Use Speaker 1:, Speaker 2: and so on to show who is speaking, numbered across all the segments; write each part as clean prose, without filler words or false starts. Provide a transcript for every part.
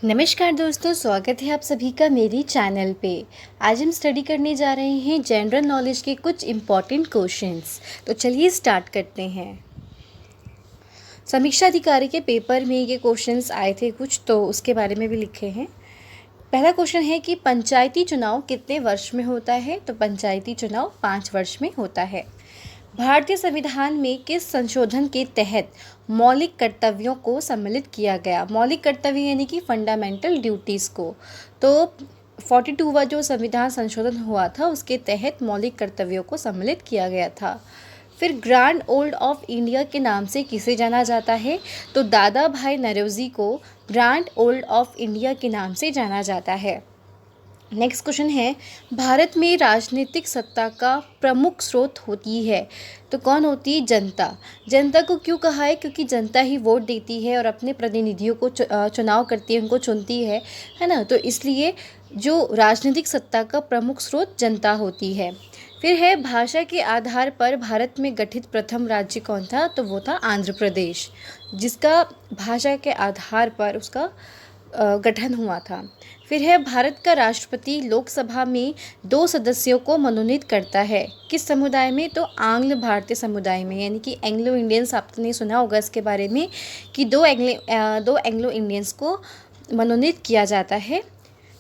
Speaker 1: नमस्कार दोस्तों, स्वागत है आप सभी का मेरी चैनल पे। आज हम स्टडी करने जा रहे हैं जनरल नॉलेज के कुछ इम्पॉर्टेंट क्वेश्चंस। तो चलिए स्टार्ट करते हैं। समीक्षा अधिकारी के पेपर में ये क्वेश्चंस आए थे कुछ, तो उसके बारे में भी लिखे हैं। पहला क्वेश्चन है कि पंचायती चुनाव कितने वर्ष में होता है? तो पंचायती चुनाव 5 वर्ष में होता है। भारतीय संविधान में किस संशोधन के तहत मौलिक कर्तव्यों को सम्मिलित किया गया? मौलिक कर्तव्य यानी कि फंडामेंटल ड्यूटीज़ को। तो 42वां जो संविधान संशोधन हुआ था उसके तहत मौलिक कर्तव्यों को सम्मिलित किया गया था। फिर ग्रैंड ओल्ड ऑफ इंडिया के नाम से किसे जाना जाता है? तो दादा भाई नौरोजी को ग्रैंड ओल्ड ऑफ इंडिया के नाम से जाना जाता है। नेक्स्ट क्वेश्चन है, भारत में राजनीतिक सत्ता का प्रमुख स्रोत होती है तो कौन होती है? जनता। जनता को क्यों कहा है? क्योंकि जनता ही वोट देती है और अपने प्रतिनिधियों को चुनाव करती है, उनको चुनती है ना। तो इसलिए जो राजनीतिक सत्ता का प्रमुख स्रोत जनता होती है। फिर है, भाषा के आधार पर भारत में गठित प्रथम राज्य कौन था? तो वो था आंध्र प्रदेश, जिसका भाषा के आधार पर उसका गठन हुआ था। फिर है, भारत का राष्ट्रपति लोकसभा में 2 सदस्यों को मनोनीत करता है। किस समुदाय में? तो आंग्ल भारतीय समुदाय में, यानी कि एंग्लो इंडियंस। आपने सुना होगा इसके बारे में कि दो एंग्लो इंडियंस को मनोनीत किया जाता है।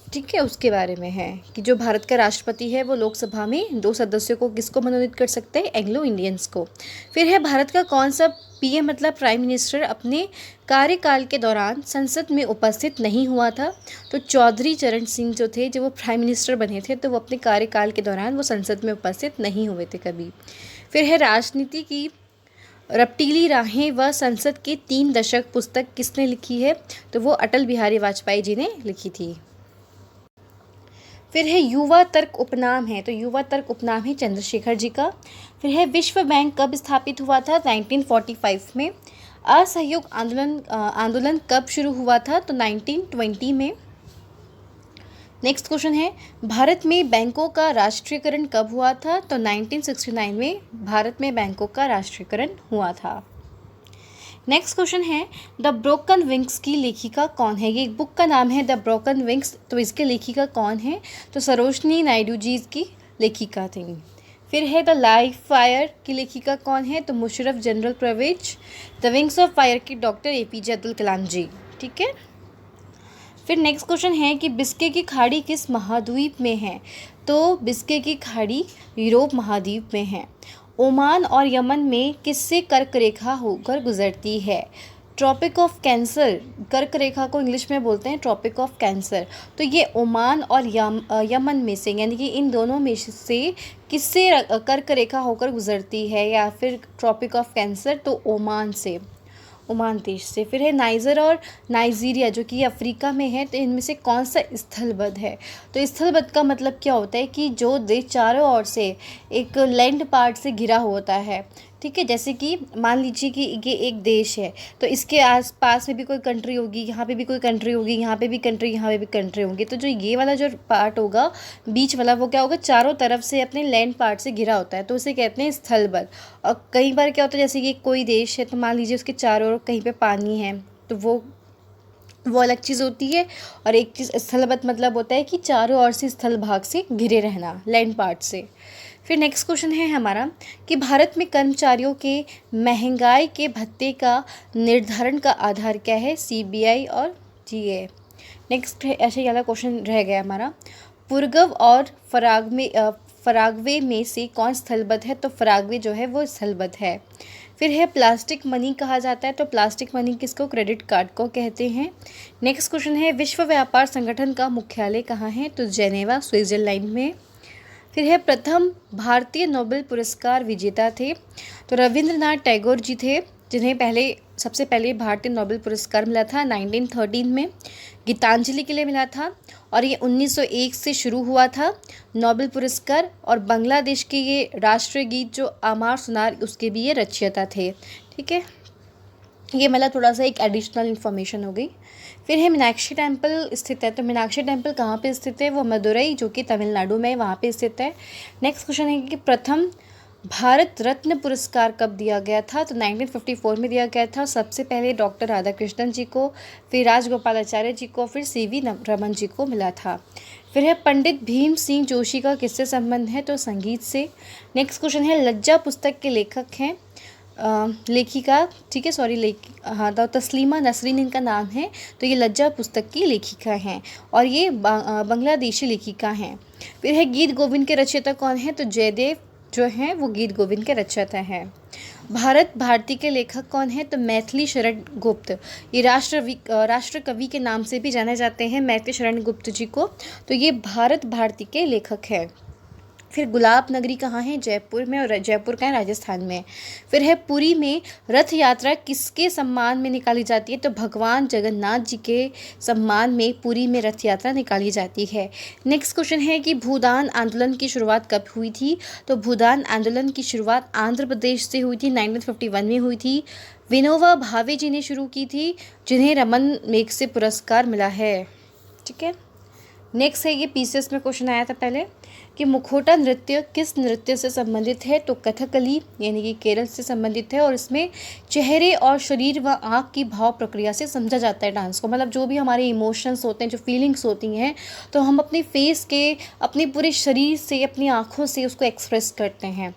Speaker 1: ठीक है, उसके बारे में है कि जो भारत का राष्ट्रपति है वो लोकसभा में 2 सदस्यों को किसको मनोनीत कर सकते हैं? एंग्लो इंडियंस को। फिर है, भारत का कौन सा पीएम मतलब प्राइम मिनिस्टर अपने कार्यकाल के दौरान संसद में उपस्थित नहीं हुआ था? तो चौधरी चरण सिंह जो थे, जो वो प्राइम मिनिस्टर बने थे, तो वो अपने कार्यकाल के दौरान वो संसद में उपस्थित नहीं हुए थे कभी। फिर है, राजनीति की रपटीली राहें व संसद के 3 दशक पुस्तक किसने लिखी है? तो वो अटल बिहारी वाजपेयी जी ने लिखी थी। फिर है, युवा तर्क उपनाम है, तो युवा तर्क उपनाम है चंद्रशेखर जी का। फिर है, विश्व बैंक कब स्थापित हुआ था? 1945 में। असहयोग आंदोलन कब शुरू हुआ था? तो 1920 में। नेक्स्ट क्वेश्चन है, भारत में बैंकों का राष्ट्रीयकरण कब हुआ था? तो 1969 में भारत में बैंकों का राष्ट्रीयकरण हुआ था। नेक्स्ट क्वेश्चन है, द ब्रोकन विंग्स की लेखिका कौन है? ये एक बुक का नाम है द ब्रोकन विंग्स, तो इसके लेखिका कौन है? तो सरोजनी नायडू जी इसकी लेखिका थी। फिर है, द लाइफ फायर की लेखिका कौन है? तो Musharraf general Parvez. The wings of fire की डॉक्टर एपीजे अब्दुल कलाम जी। ठीक है। फिर नेक्स्ट क्वेश्चन है कि बिस्के की खाड़ी किस महाद्वीप में है? तो बिस्के की खाड़ी यूरोप महाद्वीप में है। ओमान और यमन में किससे कर्क रेखा होकर गुजरती है? ट्रॉपिक ऑफ कैंसर, कर्क रेखा को इंग्लिश में बोलते हैं ट्रॉपिक ऑफ कैंसर। तो ये ओमान और यमन में से, यानी कि इन दोनों में से किससे कर्क रेखा होकर गुजरती है, या फिर ट्रॉपिक ऑफ कैंसर? तो ओमान से, ओमान देश से। फिर है, नाइजर और नाइजीरिया जो कि अफ्रीका में है, तो इनमें से कौन सा स्थलबद्ध है? तो स्थलबद्ध का मतलब क्या होता है कि जो देश चारों ओर से एक लैंड पार्ट से घिरा होता है। ठीक है, जैसे कि मान लीजिए कि ये एक देश है, तो इसके आसपास में भी कोई कंट्री होगी, यहाँ पे भी कोई कंट्री होगी, यहाँ पे भी कंट्री, यहाँ पे भी कंट्री होंगी। तो जो ये वाला जो पार्ट होगा बीच वाला, वो क्या होगा? चारों तरफ से अपने लैंड पार्ट से घिरा होता है, तो उसे कहते हैं स्थलबद्ध। और कई बार क्या होता है, जैसे कि कोई देश है, तो मान लीजिए उसके चारों ओर कहीं पे पानी है, तो वो अलग चीज़ होती है। और एक चीज़ स्थलबद्ध मतलब होता है कि चारों ओर से स्थल भाग से घिरे रहना, लैंड पार्ट से। फिर नेक्स्ट क्वेश्चन है हमारा कि भारत में कर्मचारियों के महंगाई के भत्ते का निर्धारण का आधार क्या है? सीबीआई और जीए। नेक्स्ट है, ऐसे वाला क्वेश्चन रह गया हमारा, पुरगव और फरागवे में से कौन स्थलबद्ध है? तो फरागवे जो है वो स्थलबद्ध है। फिर है, प्लास्टिक मनी कहा जाता है, तो प्लास्टिक मनी किसको? क्रेडिट कार्ड को कहते हैं। नेक्स्ट क्वेश्चन है, विश्व व्यापार संगठन का मुख्यालय कहाँ है? तो जेनेवा, स्विट्जरलैंड में। फिर है, प्रथम भारतीय नोबेल पुरस्कार विजेता थे, तो रविंद्रनाथ टैगोर जी थे, जिन्हें सबसे पहले भारतीय नोबेल पुरस्कार मिला था 1913 में, गीतांजलि के लिए मिला था। और ये 1901 से शुरू हुआ था नोबेल पुरस्कार। और बांग्लादेश के ये राष्ट्रीय गीत जो अमार सुनार, उसके भी ये रचयिता थे। ठीक है, ये मतलब थोड़ा सा एक एडिशनल इन्फॉर्मेशन हो गई। फिर है, मीनाक्षी टेम्पल स्थित है, तो मीनाक्षी टेम्पल कहाँ पे स्थित है? वो मदुरई जो कि तमिलनाडु में, वहाँ पे स्थित है। नेक्स्ट क्वेश्चन है कि प्रथम भारत रत्न पुरस्कार कब दिया गया था? तो 1954 में दिया गया था। सबसे पहले डॉक्टर राधाकृष्णन जी को, फिर राजगोपालाचार्य जी को, फिर सीवी रमन जी को मिला था। फिर है पंडित भीम सिंह जोशी का किससे संबंध है? तो संगीत से। नेक्स्ट क्वेश्चन है लज्जा पुस्तक के लेखक हैं लेखिका, ठीक है, सॉरी हाँ, तो तस्लीमा नसरीन इनका नाम है। तो ये लज्जा पुस्तक की लेखिका हैं और ये बांग्लादेशी लेखिका हैं। फिर है गीत गोविंद के रचयिता कौन है? तो जयदेव जो हैं वो गीत गोविंद के रचयिता हैं। भारत भारती के लेखक कौन है? तो मैथिली शरण गुप्त। ये राष्ट्र कवि के नाम से भी जाने जाते हैं मैथिली शरण गुप्त जी को। तो ये भारत भारती के लेखक हैं। फिर गुलाब नगरी कहाँ है? जयपुर में, और जयपुर का है राजस्थान में। फिर है पुरी में रथ यात्रा किसके सम्मान में निकाली जाती है? तो भगवान जगन्नाथ जी के सम्मान में पुरी में रथ यात्रा निकाली जाती है। नेक्स्ट क्वेश्चन है कि भूदान आंदोलन की शुरुआत कब हुई थी? तो भूदान आंदोलन की शुरुआत आंध्र प्रदेश से हुई थी, 1951 में हुई थी। विनोबा भावे जी ने शुरू की थी, जिन्हें रमन मेघसे पुरस्कार मिला है। ठीक है, नेक्स्ट है ये पीसीएस में क्वेश्चन आया था पहले कि मुखौटा नृत्य किस नृत्य से संबंधित है? तो कथकली यानी कि केरल से संबंधित है और इसमें चेहरे और शरीर व आँख की भाव प्रक्रिया से समझा जाता है डांस को। मतलब जो भी हमारे इमोशंस होते हैं, जो फीलिंग्स होती हैं, तो हम अपने फेस के, अपने पूरे शरीर से, अपनी आँखों से उसको एक्सप्रेस करते हैं।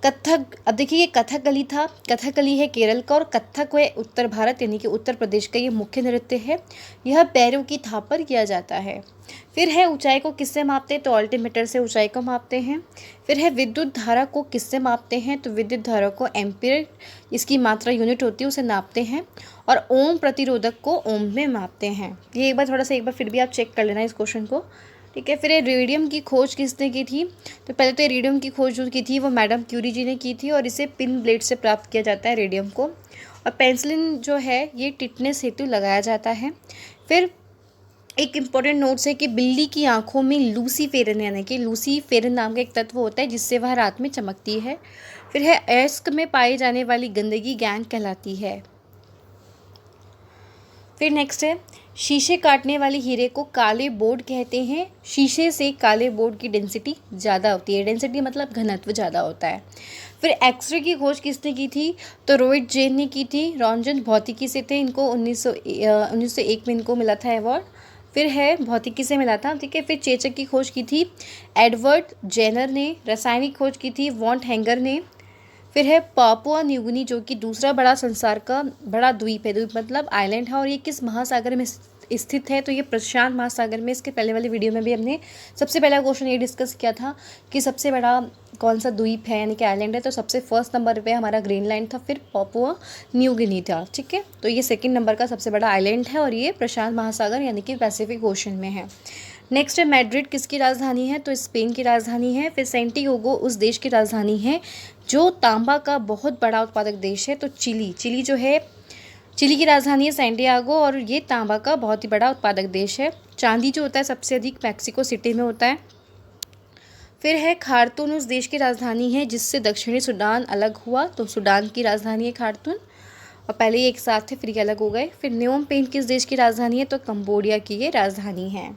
Speaker 1: कथक, अब देखिए ये कथकली था, कथकली है केरल का और कथक है उत्तर भारत यानी कि उत्तर प्रदेश का ये मुख्य नृत्य है। यह पैरों की थाप पर किया जाता है। फिर है ऊंचाई को किससे मापते हैं? तो अल्टीमीटर से ऊंचाई को मापते हैं। फिर है विद्युत धारा को किससे मापते हैं? तो विद्युत धारा को एम्पीयर, इसकी मात्रा यूनिट होती है, उसे नापते हैं। और ओम प्रतिरोधक को ओम में मापते हैं। ये एक बार फिर भी आप चेक कर लेना इस क्वेश्चन को। ठीक है, फिर ये रेडियम की खोज किसने की थी? तो पहले तो ये रेडियम की खोज जो की थी वो मैडम क्यूरी जी ने की थी और इसे पिन ब्लेड से प्राप्त किया जाता है रेडियम को। और पेंसिलिन जो है ये टिटनेस हेतु लगाया जाता है। फिर एक इम्पॉर्टेंट नोट्स है कि बिल्ली की आंखों में लूसीफेरन यानी कि लूसीफेरन नाम का एक तत्व होता है जिससे वह रात में चमकती है। फिर है एस्क में पाई जाने वाली गंदगी गैंग कहलाती है। फिर नेक्स्ट है शीशे काटने वाले हीरे को काले बोर्ड कहते हैं। शीशे से काले बोर्ड की डेंसिटी ज़्यादा होती है। डेंसिटी मतलब घनत्व ज़्यादा होता है। फिर एक्सरे की खोज किसने की थी? तो रोहित जैन ने की थी। रॉन्जन भौतिकी से थे, इनको 1901 में इनको मिला था अवार्ड। फिर है भौतिकी से मिला था। ठीक है, फिर चेचक की खोज की थी एडवर्ड जेनर ने। रासायनिक खोज की थी वॉन्ट हैंगर ने। फिर है पापुआ न्यूगिनी जो कि दूसरा बड़ा संसार का बड़ा द्वीप है। द्वीप मतलब आइलैंड है और ये किस महासागर में स्थित है? तो ये प्रशांत महासागर में। इसके पहले वाले वीडियो में भी हमने सबसे पहला क्वेश्चन ये डिस्कस किया था कि सबसे बड़ा कौन सा द्वीप है यानी कि आइलैंड है। तो सबसे फर्स्ट नंबर पे हमारा ग्रीनलैंड था, फिर पापुआ न्यूगिनी था। ठीक है, तो ये सेकंड नंबर का सबसे बड़ा आइलैंड है और ये प्रशांत महासागर यानी कि पैसिफिक ओशन में है। नेक्स्ट है मैड्रिड किसकी राजधानी है? तो स्पेन की राजधानी है। फिर सैंटियागो उस देश की राजधानी है जो तांबा का बहुत बड़ा उत्पादक देश है। तो चिली जो है, चिली की राजधानी है सैंटियागो और ये तांबा का बहुत ही बड़ा उत्पादक देश है। चांदी जो होता है सबसे अधिक मैक्सिको सिटी में होता है। फिर है खार्तून उस देश की राजधानी है जिससे दक्षिणी सूडान अलग हुआ। तो सूडान की राजधानी है खार्तून और पहले ये एक साथ थे फिर ये अलग हो गए। फिर न्योम पेन किस देश की राजधानी है? तो कंबोडिया की ये राजधानी है।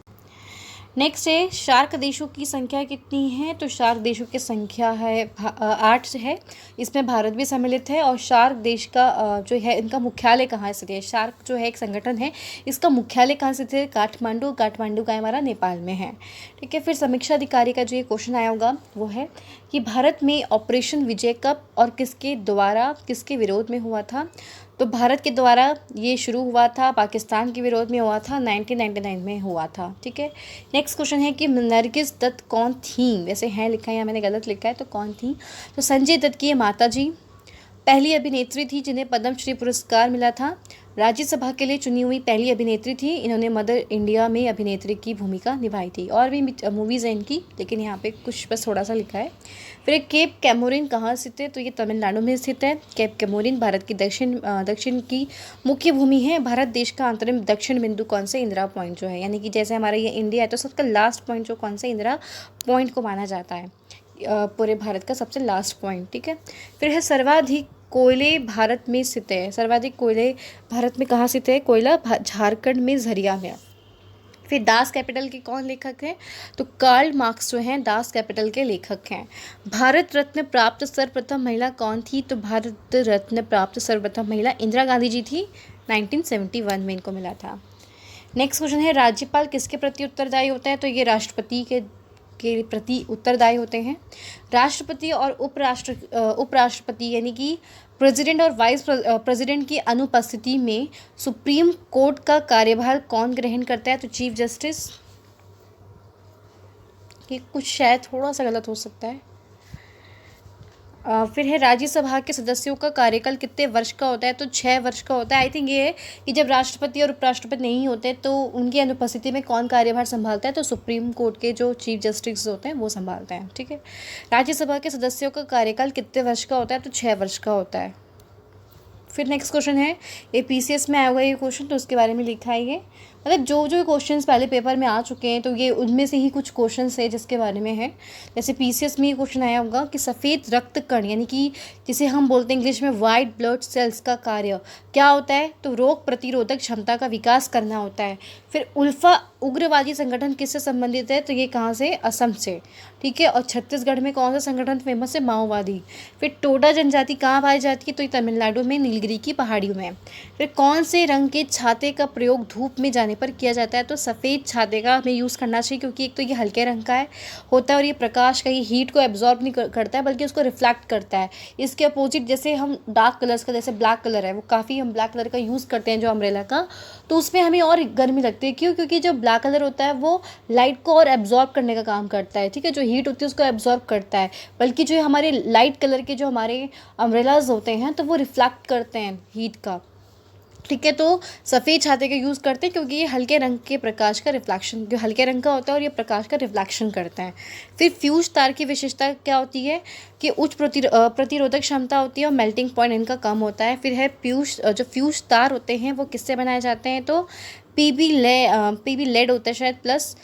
Speaker 1: नेक्स्ट है शार्क देशों की संख्या कितनी है? तो शार्क देशों की संख्या है 8 है। इसमें भारत भी सम्मिलित है। और शार्क देश का जो है इनका मुख्यालय कहाँ स्थित है? शार्क जो है एक संगठन है, इसका मुख्यालय कहाँ स्थित है? काठमांडू का हमारा नेपाल में है। ठीक है, फिर समीक्षा अधिकारी का जो ये क्वेश्चन आया होगा वो है कि भारत में ऑपरेशन विजय कब और किसके द्वारा, किसके विरोध में हुआ था? तो भारत के द्वारा ये शुरू हुआ था, पाकिस्तान के विरोध में हुआ था, 1999 में हुआ था। ठीक है, नेक्स्ट क्वेश्चन है कि नरगिस दत्त कौन थी? वैसे है लिखा है या मैंने गलत लिखा है, तो कौन थी? तो संजय दत्त की माता जी पहली अभिनेत्री थी जिन्हें पद्मश्री पुरस्कार मिला था। राज्यसभा के लिए चुनी हुई पहली अभिनेत्री थी। इन्होंने मदर इंडिया में अभिनेत्री की भूमिका निभाई थी। और भी मूवीज़ हैं इनकी, लेकिन यहाँ पे कुछ बस थोड़ा सा लिखा है। फिर केप कैमोरिन कहाँ स्थित है? तो ये तमिलनाडु में स्थित है। केप कैमोरिन भारत की दक्षिण की मुख्य भूमि है। भारत देश का अंतरिम दक्षिण बिंदु कौन सा? इंदिरा पॉइंट जो है, यानी कि जैसे हमारा ये इंडिया है तो सबका लास्ट पॉइंट जो कौन सा? इंदिरा पॉइंट को माना जाता है, पूरे भारत का सबसे लास्ट पॉइंट। ठीक है, फिर है सर्वाधिक कोयले भारत में स्थित है। सर्वाधिक कोयले भारत में कहाँ स्थित है? कोयला झारखंड में झरिया में। फिर दास कैपिटल के कौन लेखक हैं? तो कार्ल मार्क्स जो हैं दास कैपिटल के लेखक हैं। भारत रत्न प्राप्त सर्वप्रथम महिला कौन थी? तो भारत रत्न प्राप्त सर्वप्रथम महिला इंदिरा गांधी जी थी। 1971 में इनको मिला था। नेक्स्ट क्वेश्चन है, राज्यपाल किसके प्रति उत्तरदायी होता है? तो ये राष्ट्रपति के प्रति उत्तरदायी होते हैं। राष्ट्रपति और उपराष्ट्रपति यानी कि प्रेसिडेंट और वाइस प्रेसिडेंट की अनुपस्थिति में सुप्रीम कोर्ट का कार्यभार कौन ग्रहण करता है? तो चीफ जस्टिस। ये कुछ शायद थोड़ा सा गलत हो सकता है। फिर है, राज्यसभा के सदस्यों का कार्यकाल कितने वर्ष का होता है? तो 6 वर्ष का होता है। आई थिंक ये है कि जब राष्ट्रपति और उपराष्ट्रपति नहीं होते तो उनकी अनुपस्थिति में कौन कार्यभार संभालता है? तो सुप्रीम कोर्ट के जो चीफ जस्टिस होते हैं वो संभालते हैं। ठीक है, राज्यसभा के सदस्यों का कार्यकाल कितने वर्ष का होता है? तो 6 वर्ष का होता है। फिर नेक्स्ट क्वेश्चन है, ये PCS में आया हुआ ये क्वेश्चन, तो उसके बारे में लिखा है ये, मतलब जो क्वेश्चंस पहले पेपर में आ चुके हैं तो ये उनमें से ही कुछ क्वेश्चंस है जिसके बारे में है। जैसे PCS में ये क्वेश्चन आया होगा कि सफ़ेद रक्त कण यानी कि जिसे हम बोलते हैं इंग्लिश में वाइट ब्लड सेल्स का कार्य क्या होता है? तो रोग प्रतिरोधक क्षमता का विकास करना होता है। फिर उल्फा उग्रवादी संगठन किससे संबंधित है? तो ये कहाँ से? असम से। ठीक है, और छत्तीसगढ़ में कौन सा संगठन फेमस है? माओवादी। फिर टोडा जनजाति कहाँ पाई जाती है? तो ये तमिलनाडु में नीलगिरी की पहाड़ियों में। फिर कौन से रंग के छाते का प्रयोग धूप में जाने पर किया जाता है? तो सफ़ेद छाते का हमें यूज़ करना चाहिए, क्योंकि एक तो ये हल्के रंग का होता है और ये प्रकाश का, ये हीट को एब्जॉर्ब नहीं करता है बल्कि उसको रिफ्लेक्ट करता है। इसके अपोजिट जैसे हम डार्क कलर्स का, जैसे ब्लैक कलर है, वो काफ़ी हम ब्लैक कलर का यूज़ करते हैं जो अम्ब्रेला का, तो उसमें हमें और गर्मी लगती है। क्यों? क्योंकि जो ब्लैक कलर होता है वो लाइट को और एब्जॉर्ब करने का काम करता है। ठीक है, जो हीट होती है उसको एब्जॉर्ब करता है, बल्कि जो हमारे लाइट कलर के जो हमारे अम्ब्रेलाज होते हैं तो वो रिफ्लेक्ट करते हैं हीट का। ठीक है, तो सफ़ेद छाते का यूज़ करते हैं क्योंकि ये हल्के रंग के प्रकाश का रिफ्लेक्शन, जो हल्के रंग का होता है और ये प्रकाश का रिफ्लेक्शन करते हैं। फिर फ्यूज तार की विशेषता क्या होती है? कि उच्च प्रतिरोधक क्षमता होती है और मेल्टिंग पॉइंट इनका कम होता है। फिर है जो फ्यूज तार होते हैं वो किससे बनाए जाते हैं? तो पीबी लेड होता है शायद, प्लस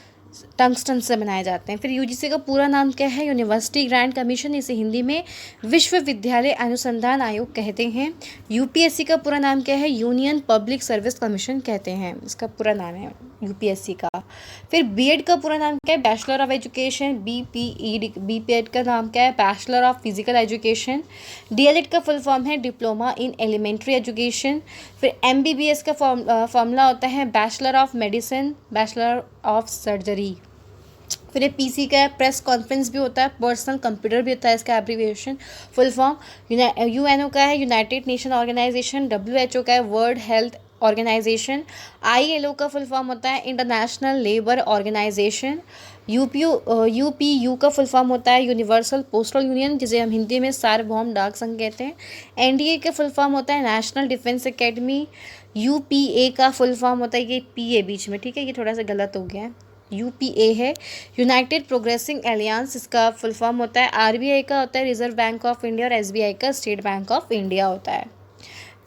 Speaker 1: टंगस्टन से बनाए जाते हैं। फिर UGC का पूरा नाम क्या है? यूनिवर्सिटी ग्रांट कमीशन, इसे हिंदी में विश्वविद्यालय अनुसंधान आयोग कहते हैं। UPSC का पूरा नाम क्या है? यूनियन पब्लिक सर्विस कमीशन कहते हैं, इसका पूरा नाम है UPSC का। फिर BEd का पूरा नाम क्या है? Bachelor of education. BPEd का नाम क्या है? Bachelor of physical education. DLED का फुल फॉर्म है डिप्लोमा इन एलिमेंट्री एजुकेशन। फिर MBBS का फॉर्मूला होता है bachelor of medicine, bachelor of surgery. फिर ये PC का प्रेस कॉन्फ्रेंस भी होता है, पर्सनल कंप्यूटर भी होता है इसका एब्रीविएशन फुल फॉर्म। UNO का है यूनाइटेड नेशन ऑर्गेनाइजेशन। WHO का है वर्ल्ड हेल्थ ऑर्गेनाइजेशन। ILO का फुल फॉर्म होता है इंटरनेशनल लेबर ऑर्गेनाइजेशन। UPU का फुल फॉर्म होता है यूनिवर्सल पोस्टल यूनियन, जिसे हम हिंदी में सार्वभौम डाक संघ कहते हैं। NDA का फुल फॉर्म होता है नेशनल डिफेंस एकेडमी। UPA का फुल फॉर्म होता है, ये PA बीच में, ठीक है, ये थोड़ा सा गलत हो गया है, UPA है यूनाइटेड प्रोग्रेसिंग एलियंस, इसका फुल फॉर्म होता है। RBI का होता है रिजर्व बैंक ऑफ इंडिया और SBI का स्टेट बैंक ऑफ इंडिया होता है।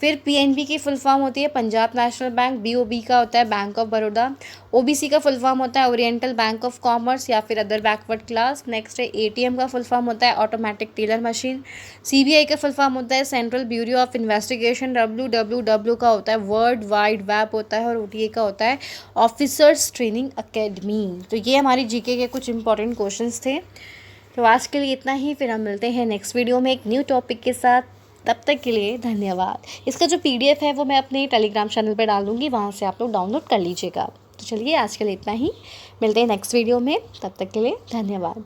Speaker 1: फिर PNB की फुल फॉर्म होती है पंजाब नेशनल बैंक। BOB का होता है बैंक ऑफ बड़ौदा। OBC का फुल फॉर्म होता है ओरिएंटल बैंक ऑफ कॉमर्स या फिर अदर बैकवर्ड क्लास। नेक्स्ट है ATM का फुल फॉर्म होता है ऑटोमेटिक टेलर मशीन। CBI का फुल फॉर्म होता है central bureau of investigation. WWW का होता है वर्ल्ड वाइड वेब होता है और OTA का होता है ऑफिसर्स ट्रेनिंग अकेडमी। तो ये हमारी GK के कुछ इंपॉर्टेंट क्वेश्चंस थे। तो आज के लिए इतना ही, फिर हम मिलते हैं नेक्स्ट वीडियो में एक न्यू टॉपिक के साथ। तब तक के लिए धन्यवाद। इसका जो PDF है वो मैं अपने टेलीग्राम चैनल पर डाल दूँगी, वहाँ से आप लोग डाउनलोड कर लीजिएगा। तो चलिए आज के लिए इतना ही, मिलते हैं नेक्स्ट वीडियो में, तब तक के लिए धन्यवाद।